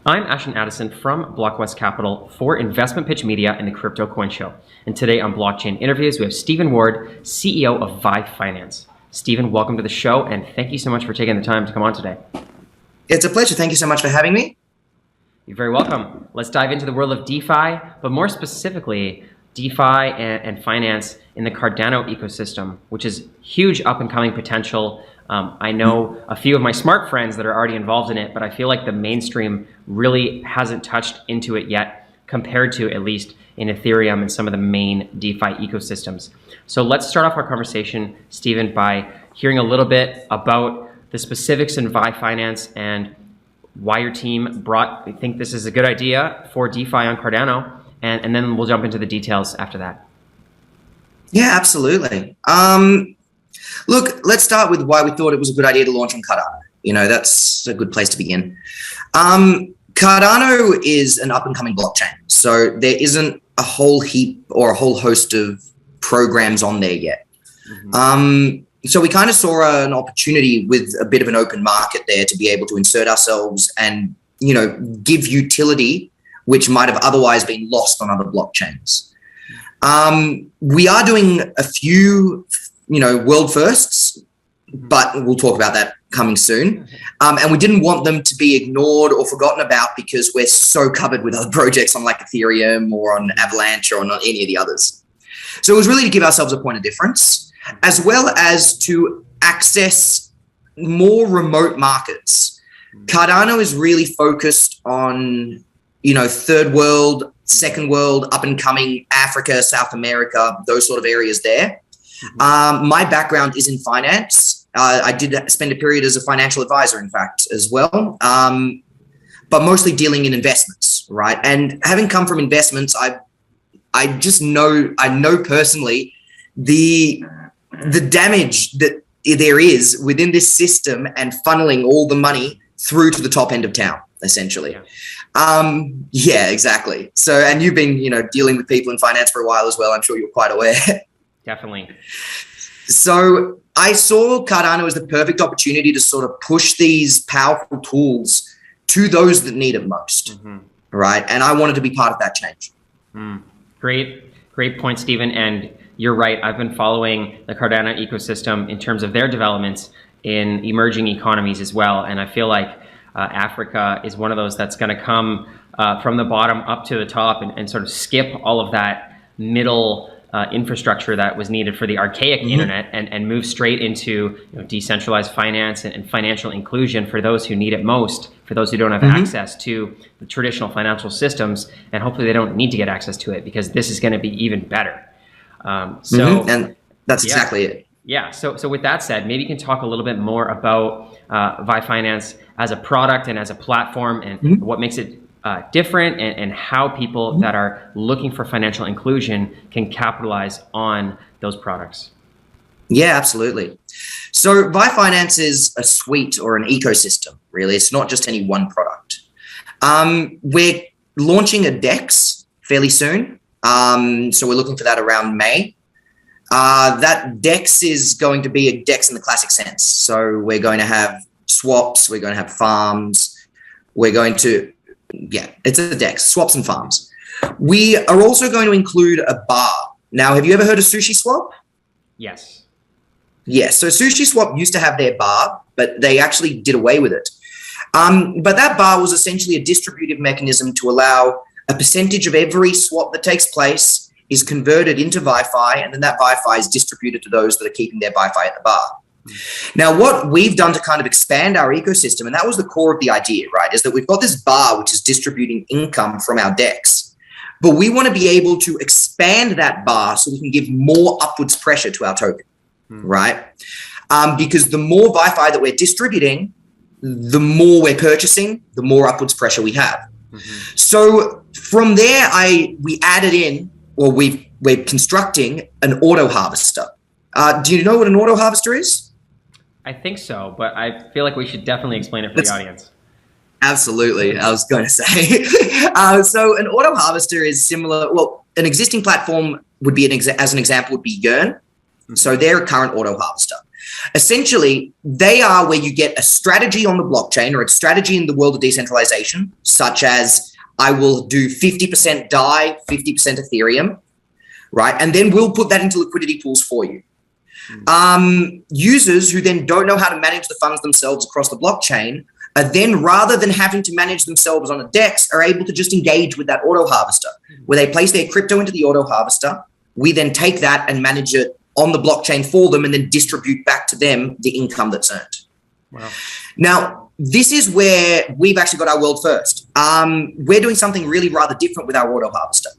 I'm Ashton Addison from Blockwest Capital for InvestmentPitch Media and the Crypto Coin Show. And today on Blockchain Interviews, we have Stephen Ward, CEO of VyFinance. Stephen, welcome to the show, and thank you so much for taking the time to come on today. It's a pleasure. Thank you so much for having me. You're very welcome. Let's dive into the world of DeFi, but more specifically, DeFi and finance in the Cardano ecosystem, which is huge up-and-coming potential. I know a few of my smart friends that are already involved in it, but I feel like the mainstream really hasn't touched into it yet compared to at least in Ethereum and some of the main DeFi ecosystems. So let's start off our conversation, Stephen, by hearing a little bit about the specifics in VyFinance and why your team I think this is a good idea for DeFi on Cardano, and then we'll jump into the details after that. Yeah, absolutely. Look, let's start with why we thought it was a good idea to launch on Cardano. You know, that's a good place to begin. Cardano is an up-and-coming blockchain, so there isn't a whole heap or a whole host of programs on there yet. So we kind of saw an opportunity with a bit of an open market there to be able to insert ourselves and, you know, give utility which might have otherwise been lost on other blockchains. We are doing a few, world firsts, but we'll talk about that coming soon. And we didn't want them to be ignored or forgotten about because we're so covered with other projects on like Ethereum or on Avalanche or on any of the others. So it was really to give ourselves a point of difference, as well as to access more remote markets. Cardano is really focused on, third world, second world, up and coming Africa, South America, those sort of areas there. My background is in finance. I did spend a period as a financial advisor, in fact, as well, but mostly dealing in investments, right? And having come from investments, I know personally the damage that there is within this system and funneling all the money through to the top end of town, essentially. Yeah, exactly. So, and you've been, dealing with people in finance for a while as well. I'm sure you're quite aware. Definitely. So I saw Cardano as the perfect opportunity to sort of push these powerful tools to those that need it most, right? And I wanted to be part of that change. Great point, Stephen. And you're right. I've been following the Cardano ecosystem in terms of their developments in emerging economies as well. And I feel like Africa is one of those that's going to come from the bottom up to the top and sort of skip all of that middle infrastructure that was needed for the archaic internet and move straight into decentralized finance and financial inclusion for those who need it most, for those who don't have access to the traditional financial systems, and hopefully they don't need to get access to it because this is going to be even better. And that's exactly it. Yeah. So with that said, maybe you can talk a little bit more about VyFinance as a product and as a platform and what makes it different and how people that are looking for financial inclusion can capitalize on those products. Yeah, absolutely. So VyFinance is a suite or an ecosystem, really. It's not just any one product. We're launching a DEX fairly soon. So we're looking for that around May. That DEX is going to be a DEX in the classic sense. So we're going to have swaps, we're going to have farms, it's a DEX, swaps and farms. We are also going to include a bar. Now, have you ever heard of Sushi Swap? Yes. Yes. So Sushi Swap used to have their bar, but they actually did away with it. But that bar was essentially a distributive mechanism to allow a percentage of every swap that takes place is converted into VyFi, and then that VyFi is distributed to those that are keeping their VyFi at the bar. Now, what we've done to kind of expand our ecosystem, and that was the core of the idea, right, is that we've got this bar which is distributing income from our DEX, but we want to be able to expand that bar so we can give more upwards pressure to our token, right? Because the more VyFi that we're distributing, the more we're purchasing, the more upwards pressure we have. So from there, we added in, or we're constructing an auto harvester. Do you know what an auto harvester is? I think so, but I feel like we should definitely explain it for the audience. Absolutely. I was going to say. So an auto harvester is similar. Well, an existing platform would be, as an example, would be Yearn. So they're a current auto harvester. Essentially, they are where you get a strategy on the blockchain or a strategy in the world of decentralization, such as I will do 50% DAI, 50% Ethereum, right? And then we'll put that into liquidity pools for you. Users who then don't know how to manage the funds themselves across the blockchain are then, rather than having to manage themselves on a DEX, are able to just engage with that auto harvester, where they place their crypto into the auto harvester. We then take that and manage it on the blockchain for them and then distribute back to them the income that's earned. Wow. Now, this is where we've actually got our world first. We're doing something really rather different with our auto harvester.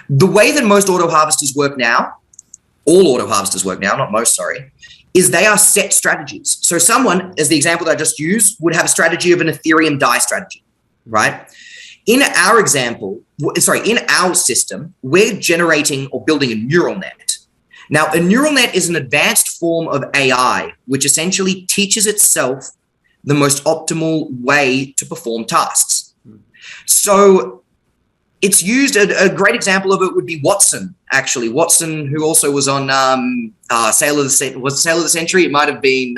The way that most auto harvesters work now, all auto harvesters work now, not most, sorry, is they are set strategies. So someone, as the example that I just used, would have a strategy of an Ethereum DAI strategy, right? In our example, in our system, we're generating or building a neural net. Now, a neural net is an advanced form of AI, which essentially teaches itself the most optimal way to perform tasks. So it's used, a great example of it would be Watson, actually. Watson, who also was on Sale of the Century? It might have been,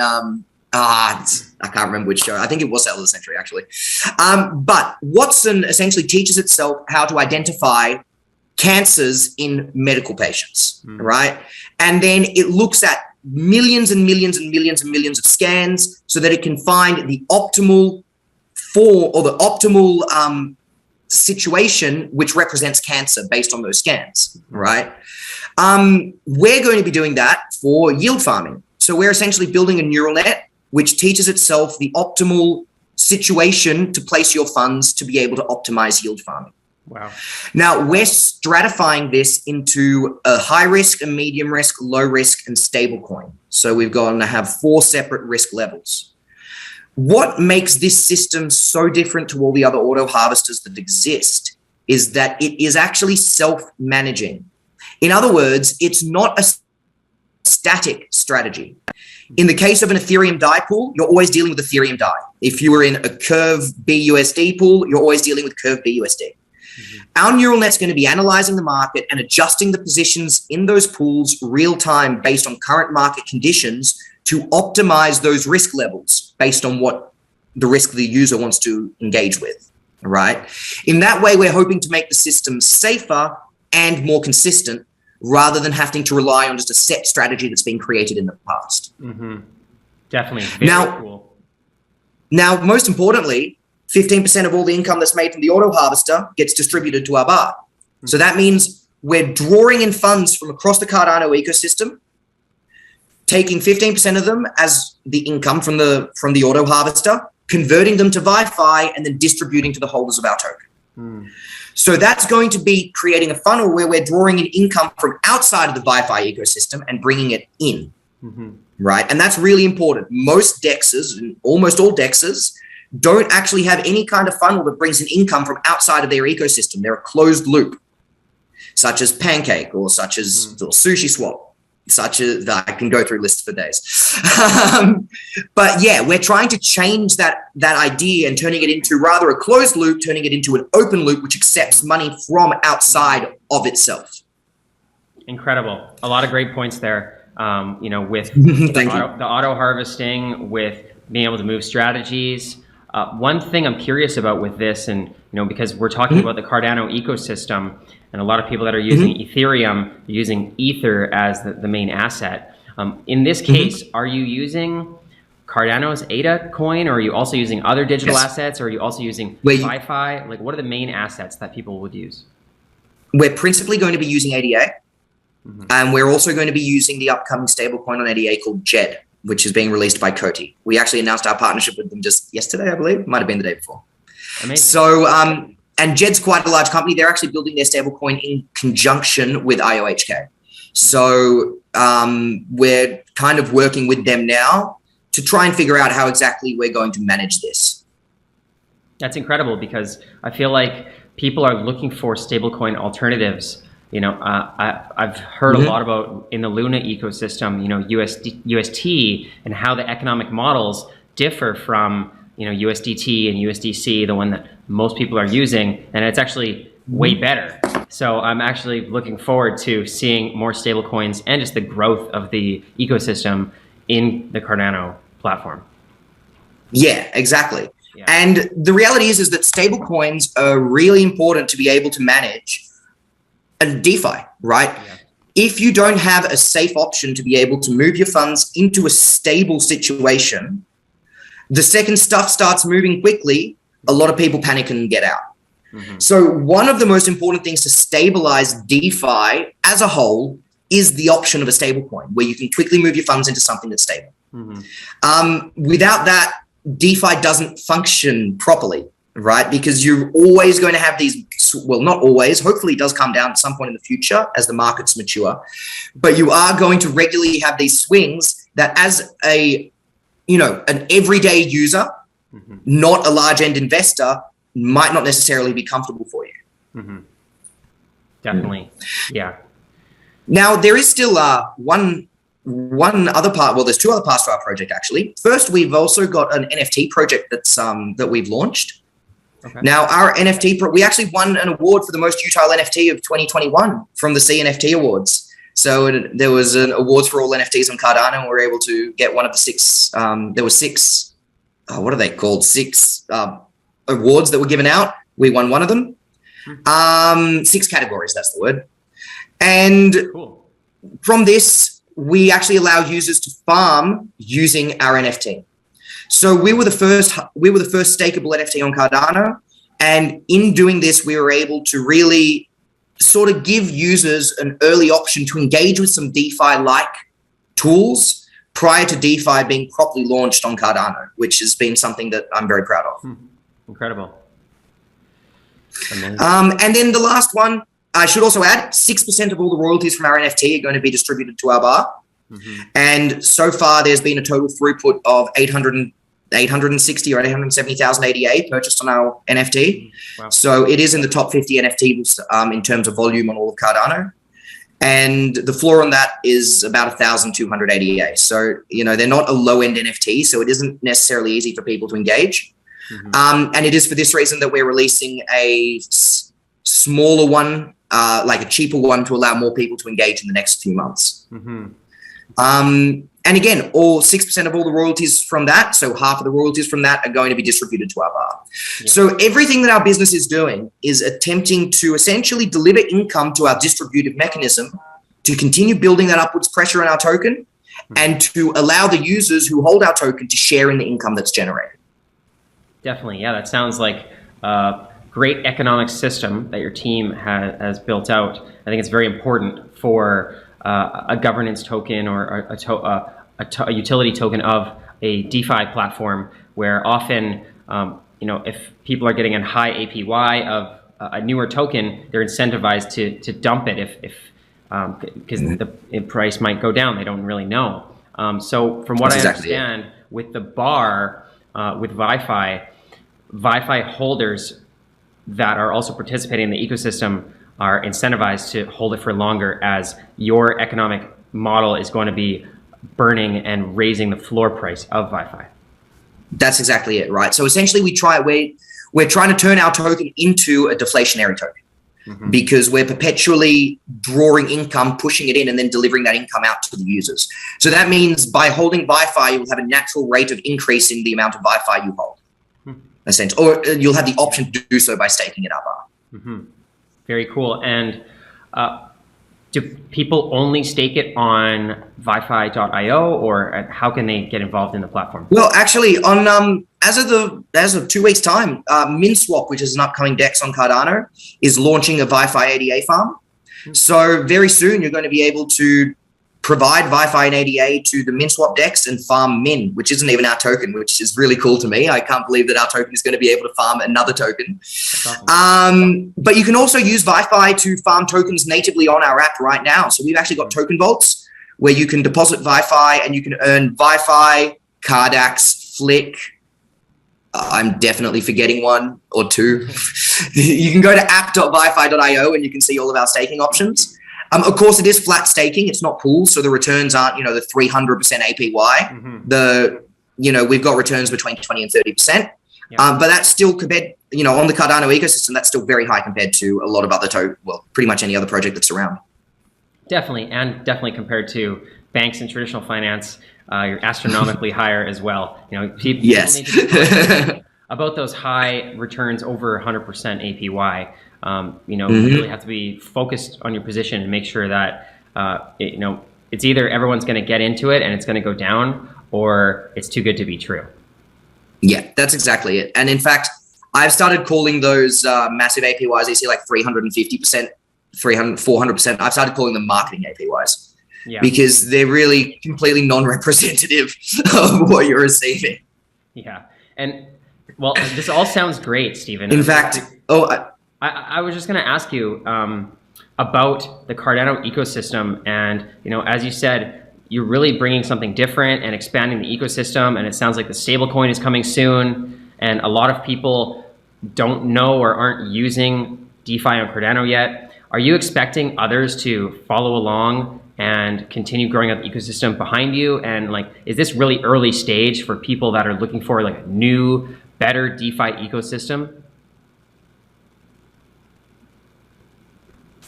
I can't remember which show. I think it was Sale of the Century, actually. But Watson essentially teaches itself how to identify cancers in medical patients, right? And then it looks at millions and millions and millions and millions of scans so that it can find the optimal situation which represents cancer based on those scans, right? We're going to be doing that for yield farming. So we're essentially building a neural net which teaches itself the optimal situation to place your funds to be able to optimize yield farming. Wow. Now, we're stratifying this into a high risk, a medium risk, low risk, and stablecoin. So we've going to have 4 separate risk levels. What makes this system so different to all the other auto harvesters that exist is that it is actually self-managing. In other words, it's not a static strategy. In the case of an Ethereum DAI pool, you're always dealing with Ethereum DAI. If you were in a Curve BUSD pool, you're always dealing with Curve BUSD. Our neural net's going to be analyzing the market and adjusting the positions in those pools real time based on current market conditions to optimize those risk levels based on what the risk the user wants to engage with, right? In that way, we're hoping to make the system safer and more consistent rather than having to rely on just a set strategy that's been created in the past. Definitely. Very cool. Now, most importantly, 15% of all the income that's made from the auto harvester gets distributed to our bar. So that means we're drawing in funds from across the Cardano ecosystem, taking 15% of them as the income from the auto harvester, converting them to VyFi, and then distributing to the holders of our token. So that's going to be creating a funnel where we're drawing in income from outside of the VyFi ecosystem and bringing it in, right? And that's really important. Most DEXs, and almost all DEXs, don't actually have any kind of funnel that brings in income from outside of their ecosystem. They're a closed loop, such as Pancake or such as Sushi Swap, such as I can go through lists for days. But yeah, we're trying to change that idea and turning it into rather a closed loop, turning it into an open loop, which accepts money from outside of itself. Incredible. A lot of great points there. With the auto harvesting, with being able to move strategies. One thing I'm curious about with this, and because we're talking about the Cardano ecosystem, and a lot of people that are using Ethereum, using Ether as the main asset. In this case, are you using Cardano's ADA coin, or are you also using other digital assets, or are you also using VyFi? Like, what are the main assets that people would use? We're principally going to be using ADA, and we're also going to be using the upcoming stablecoin on ADA called JED, which is being released by Coty. We actually announced our partnership with them just yesterday, I believe. It might have been the day before. Amazing. So, and JED's quite a large company. They're actually building their stablecoin in conjunction with IOHK. So we're kind of working with them now to try and figure out how exactly we're going to manage this. That's incredible, because I feel like people are looking for stablecoin alternatives. I've heard a lot about in the Luna ecosystem, UST and how the economic models differ from, USDT and USDC, the one that most people are using, and it's actually way better. So I'm actually looking forward to seeing more stablecoins and just the growth of the ecosystem in the Cardano platform. Yeah, exactly. Yeah. And the reality is that stablecoins are really important to be able to manage a DeFi, right? Yeah. If you don't have a safe option to be able to move your funds into a stable situation, the second stuff starts moving quickly, a lot of people panic and get out. So one of the most important things to stabilize DeFi as a whole is the option of a stablecoin, where you can quickly move your funds into something that's stable. Without that, DeFi doesn't function properly, right? Because you're always going to have these, well, not always, hopefully it does come down at some point in the future as the markets mature, but you are going to regularly have these swings that as a, an everyday user, not a large end investor, might not necessarily be comfortable for you. Definitely. Yeah. Now there is still one other part. Well, there's two other parts to our project actually. First, we've also got an NFT project that's that we've launched. Okay. Now our NFT, we actually won an award for the most utile NFT of 2021 from the CNFT Awards. So there was an awards for all NFTs on Cardano, and we were able to get one of the six. There were six. What are they called? Six awards that were given out. We won one of them. 6 categories. That's the word. And cool. From this, we actually allow users to farm using our NFT. So we were the first stakeable NFT on Cardano, and in doing this, we were able to really sort of give users an early option to engage with some DeFi-like tools prior to DeFi being properly launched on Cardano, which has been something that I'm very proud of. Incredible. Amazing. And then the last one, I should also add, 6% of all the royalties from our NFT are going to be distributed to our bar. And so far, there's been a total throughput of 860 or 870,000 ADA purchased on our NFT. Wow. So it is in the top 50 NFTs in terms of volume on all of Cardano. And the floor on that is about 1,200 ADA. So, they're not a low-end NFT, so it isn't necessarily easy for people to engage. And it is for this reason that we're releasing a smaller one, like a cheaper one, to allow more people to engage in the next few months. And again, all 6% of all the royalties from that, so half of the royalties from that, are going to be distributed to our bar. So everything that our business is doing is attempting to essentially deliver income to our distributive mechanism to continue building that upwards pressure on our token and to allow the users who hold our token to share in the income that's generated. Definitely. Yeah, that sounds like a great economic system that your team has built out. I think it's very important for a governance token or a utility token of a DeFi platform, where often, if people are getting a high APY of a newer token, they're incentivized to dump it because the price might go down. They don't really know. So from what I understand, with the bar, with VyFi holders that are also participating in the ecosystem are incentivized to hold it for longer, as your economic model is going to be burning and raising the floor price of VyFi. That's exactly it, right? So essentially we're trying to turn our token into a deflationary token because we're perpetually drawing income, pushing it in, and then delivering that income out to the users. So that means by holding VyFi, you'll have a natural rate of increase in the amount of VyFi you hold. Or you'll have the option to do so by staking it up. Very cool. And do people only stake it on VyFi.io, or how can they get involved in the platform? Well, actually, on as of 2 weeks' time, MinSwap, which is an upcoming DEX on Cardano, is launching a VyFi ADA farm. So very soon, you're going to be able to provide VyFi and ADA to the MinSwap DEX and farm Min, which isn't even our token, which is really cool to me. I can't believe that our token is going to be able to farm another token. Awesome. But you can also use VyFi to farm tokens natively on our app right now. So we've actually got token vaults where you can deposit VyFi and you can earn VyFi, Cardax, Flick. I'm definitely forgetting one or two. You can go to app.vyfi.io and you can see all of our staking options. Of course, it is flat staking. It's not pools, so the returns aren't, the 300% APY. We've got returns between 20 and 30%. But that's still compared, on the Cardano ecosystem, that's still very high compared to a lot of other pretty much any other project that's around. Definitely, and definitely compared to banks and traditional finance, you're astronomically higher as well. People Yes. need to be cautious about those high returns over 100% APY. You really have to be focused on your position and make sure that it's either everyone's going to get into it and it's going to go down, or it's too good to be true. Yeah, that's exactly it. And in fact, I've started calling those massive APYs, you see like 350%, 300, 400%. I've started calling them marketing APYs because they're really completely non-representative of what you're receiving. Yeah. And well, this all sounds great, Stephen. In fact, I was just going to ask you about the Cardano ecosystem. And, as you said, you're really bringing something different and expanding the ecosystem. And it sounds like the stablecoin is coming soon. And a lot of people don't know or aren't using DeFi on Cardano yet. Are you expecting others to follow along and continue growing up the ecosystem behind you? And is this really early stage for people that are looking for a new, better DeFi ecosystem?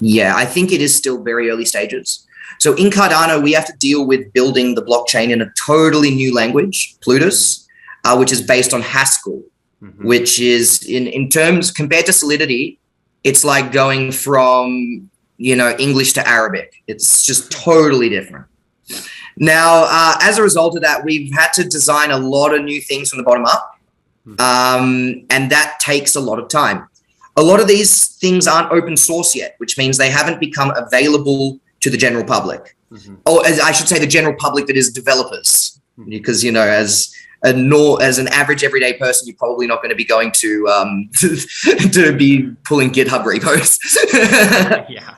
Yeah, I think it is still very early stages. So in Cardano, we have to deal with building the blockchain in a totally new language, Plutus, which is based on Haskell, which is in terms compared to Solidity, it's like going from, English to Arabic. It's just totally different. Now, as a result of that, we've had to design a lot of new things from the bottom up. And that takes a lot of time. A lot of these things aren't open source yet, which means they haven't become available to the general public. Or as I should say, the general public that is developers. Because, as an average everyday person, you're probably not going to be going to to be pulling GitHub repos. Yeah.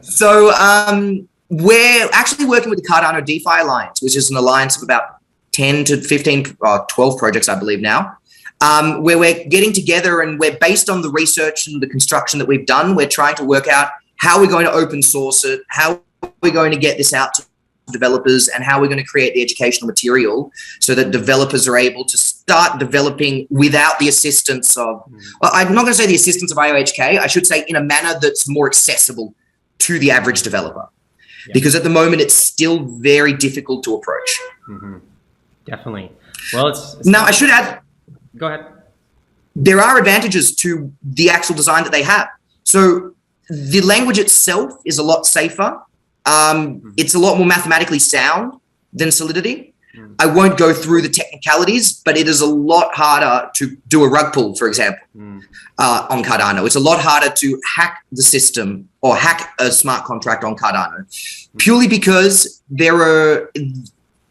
So we're actually working with the Cardano DeFi Alliance, which is an alliance of about 10 to 15, 12 projects, I believe now, where we're getting together, and we're based on the research and the construction that we've done. We're trying to work out how we're going to open source it, how we're going to get this out to developers, and how we're going to create the educational material so that developers are able to start developing without the assistance of, well, I'm not going to say the assistance of IOHK, I should say in a manner that's more accessible to the average developer. Because at the moment, it's still very difficult to approach. Definitely. Well, it's now, I should add, go ahead. There are advantages to the actual design that they have. So the language itself is a lot safer. It's a lot more mathematically sound than Solidity. I won't go through the technicalities, but it is a lot harder to do a rug pull, for example, on Cardano. It's a lot harder to hack the system or hack a smart contract on Cardano, purely because there are,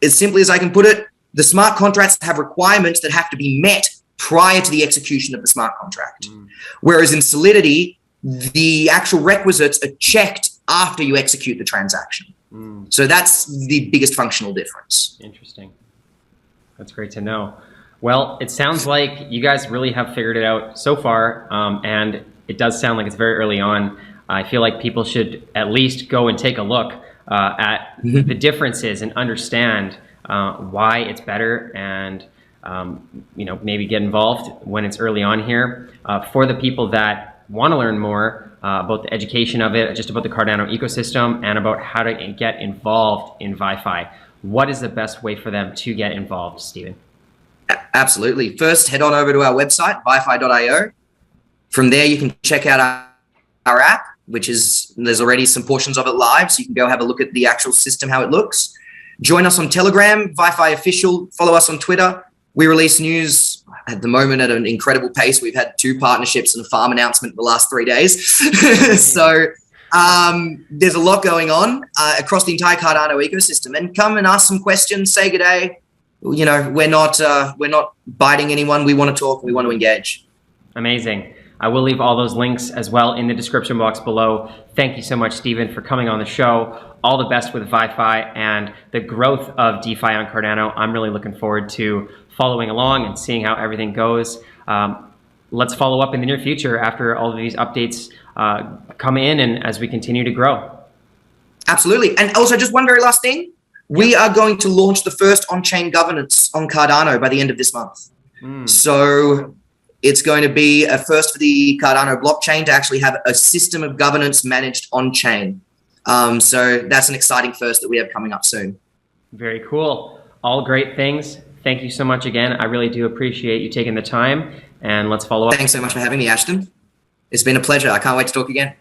as simply as I can put it, the smart contracts have requirements that have to be met prior to the execution of the smart contract. Whereas in Solidity, the actual requisites are checked after you execute the transaction. So that's the biggest functional difference. Interesting. That's great to know. Well, it sounds like you guys really have figured it out so far, and it does sound like it's very early on. I feel like people should at least go and take a look at the differences and understand why it's better, and maybe get involved when it's early on here. For the people that want to learn more about the education of it, just about the Cardano ecosystem, and about how to get involved in VyFi, what is the best way for them to get involved, Stephen? Absolutely. First, head on over to our website, vyfi.io. From there, you can check out our app, there's already some portions of it live, so you can go have a look at the actual system, how it looks. Join us on Telegram, VyFi Official. Follow us on Twitter. We release news at the moment at an incredible pace. We've had 2 partnerships and a farm announcement in the last 3 days. So there's a lot going on across the entire Cardano ecosystem. And come and ask some questions, say good day. We're not biting anyone. We want to talk. We want to engage. Amazing. I will leave all those links as well in the description box below. Thank you so much, Stephen, for coming on the show. All the best with VyFi and the growth of DeFi on Cardano. I'm really looking forward to following along and seeing how everything goes. Let's follow up in the near future after all of these updates come in and as we continue to grow. Absolutely. And also, just one very last thing. We are going to launch the first on-chain governance on Cardano by the end of this month. So it's going to be a first for the Cardano blockchain to actually have a system of governance managed on-chain. So that's an exciting first that we have coming up soon. Very cool. All great things. Thank you so much again. I really do appreciate you taking the time, and let's follow up. Thanks so much for having me, Ashton. It's been a pleasure. I can't wait to talk again.